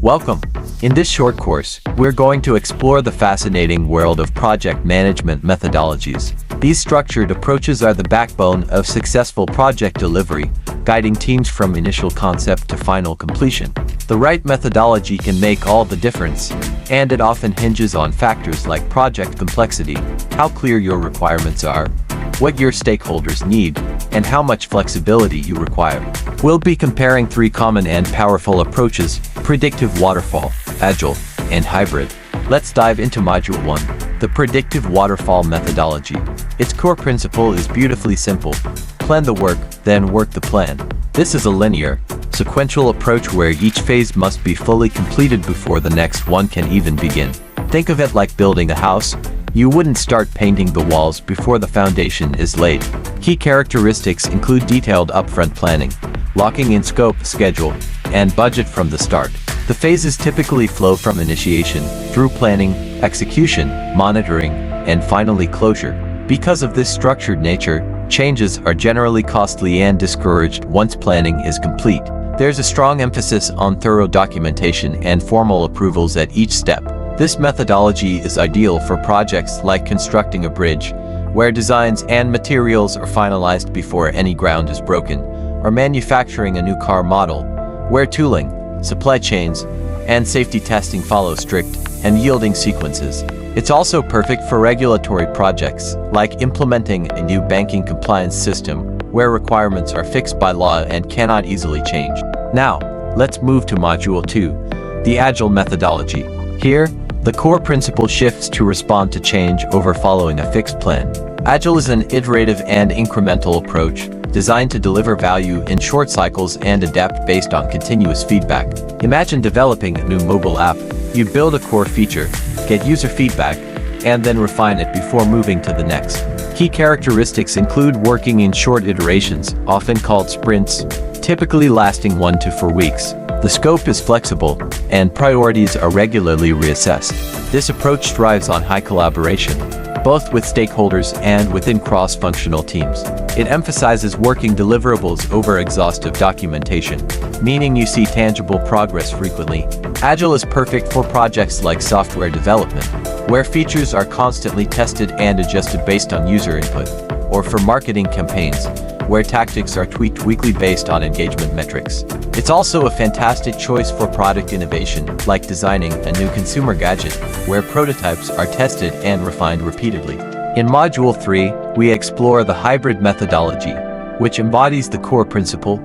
Welcome! In this short course, we're going to explore the fascinating world of project management methodologies. These structured approaches are the backbone of successful project delivery, guiding teams from initial concept to final completion. The right methodology can make all the difference, and it often hinges on factors like project complexity, how clear your requirements are, what your stakeholders need, and how much flexibility you require. We'll be comparing three common and powerful approaches: Predictive, Waterfall, Agile, and Hybrid. Let's dive into Module 1, the Predictive Waterfall methodology. Its core principle is beautifully simple: plan the work, then work the plan. This is a linear, sequential approach where each phase must be fully completed before the next one can even begin. Think of it like building a house. You wouldn't start painting the walls before the foundation is laid. Key characteristics include detailed upfront planning, locking in scope, schedule, and budget from the start. The phases typically flow from initiation, through planning, execution, monitoring, and finally closure. Because of this structured nature, changes are generally costly and discouraged once planning is complete. There's a strong emphasis on thorough documentation and formal approvals at each step. This methodology is ideal for projects like constructing a bridge, where designs and materials are finalized before any ground is broken, or manufacturing a new car model, where tooling, supply chains, and safety testing follow strict and yielding sequences. It's also perfect for regulatory projects, like implementing a new banking compliance system, where requirements are fixed by law and cannot easily change. Now, let's move to Module 2, the Agile methodology. Here, the core principle shifts to respond to change over following a fixed plan. Agile is an iterative and incremental approach, designed to deliver value in short cycles and adapt based on continuous feedback. Imagine developing a new mobile app. You build a core feature, get user feedback, and then refine it before moving to the next. Key characteristics include working in short iterations, often called sprints, typically lasting 1 to 4 weeks. The scope is flexible, and priorities are regularly reassessed. This approach thrives on high collaboration, both with stakeholders and within cross-functional teams. It emphasizes working deliverables over exhaustive documentation, meaning you see tangible progress frequently. Agile is perfect for projects like software development, where features are constantly tested and adjusted based on user input, or for marketing campaigns, where tactics are tweaked weekly based on engagement metrics. It's also a fantastic choice for product innovation, like designing a new consumer gadget, where prototypes are tested and refined repeatedly. In Module 3, we explore the hybrid methodology, which embodies the core principle: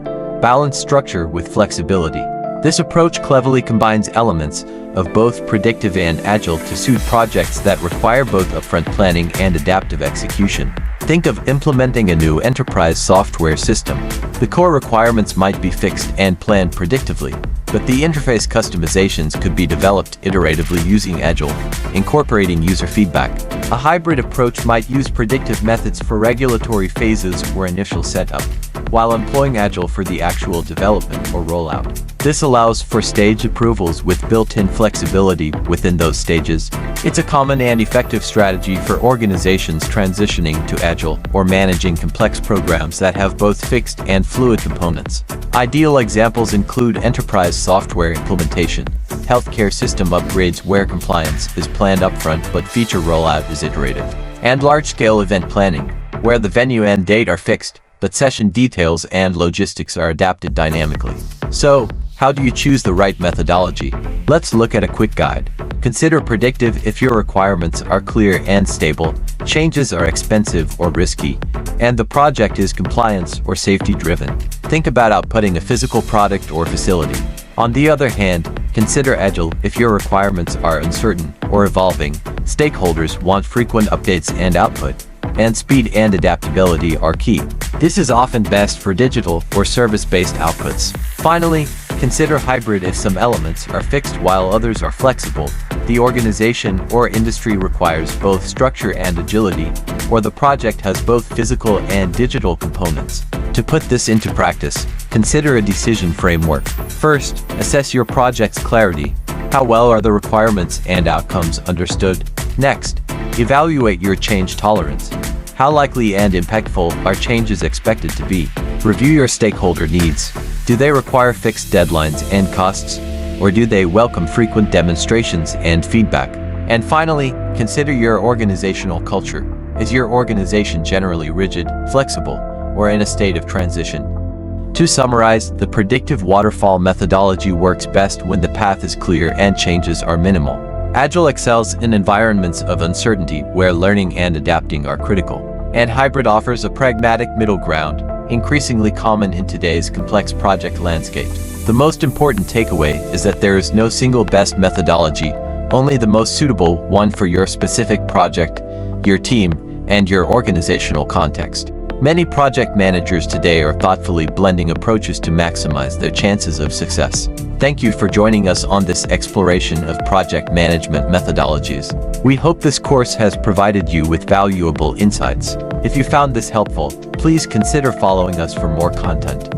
balanced structure with flexibility. This approach cleverly combines elements of both predictive and agile to suit projects that require both upfront planning and adaptive execution. Think of implementing a new enterprise software system. The core requirements might be fixed and planned predictively, but the interface customizations could be developed iteratively using Agile, incorporating user feedback. A hybrid approach might use predictive methods for regulatory phases or initial setup, while employing Agile for the actual development or rollout. This allows for stage approvals with built-in flexibility within those stages. It's a common and effective strategy for organizations transitioning to Agile or managing complex programs that have both fixed and fluid components. Ideal examples include enterprise software implementation, healthcare system upgrades where compliance is planned upfront but feature rollout is iterative, and large-scale event planning, where the venue and date are fixed, but session details and logistics are adapted dynamically. So, how do you choose the right methodology? Let's look at a quick guide. Consider predictive if your requirements are clear and stable, changes are expensive or risky, and the project is compliance or safety driven. Think about outputting a physical product or facility. On the other hand, consider Agile if your requirements are uncertain or evolving, stakeholders want frequent updates and output, and speed and adaptability are key. This is often best for digital or service-based outputs. Finally, consider hybrid if some elements are fixed while others are flexible, the organization or industry requires both structure and agility, or the project has both physical and digital components. To put this into practice, consider a decision framework. First, assess your project's clarity. How well are the requirements and outcomes understood? Next, evaluate your change tolerance. How likely and impactful are changes expected to be? Review your stakeholder needs. Do they require fixed deadlines and costs? or do they welcome frequent demonstrations and feedback? And finally, consider your organizational culture. Is your organization generally rigid, flexible, or in a state of transition? To summarize, the predictive waterfall methodology works best when the path is clear and changes are minimal. Agile excels in environments of uncertainty where learning and adapting are critical. And hybrid offers a pragmatic middle ground, increasingly common in today's complex project landscape. The most important takeaway is that there is no single best methodology, only the most suitable one for your specific project, your team, and your organizational context. Many project managers today are thoughtfully blending approaches to maximize their chances of success. Thank you for joining us on this exploration of project management methodologies. We hope this course has provided you with valuable insights. If you found this helpful, please consider following us for more content.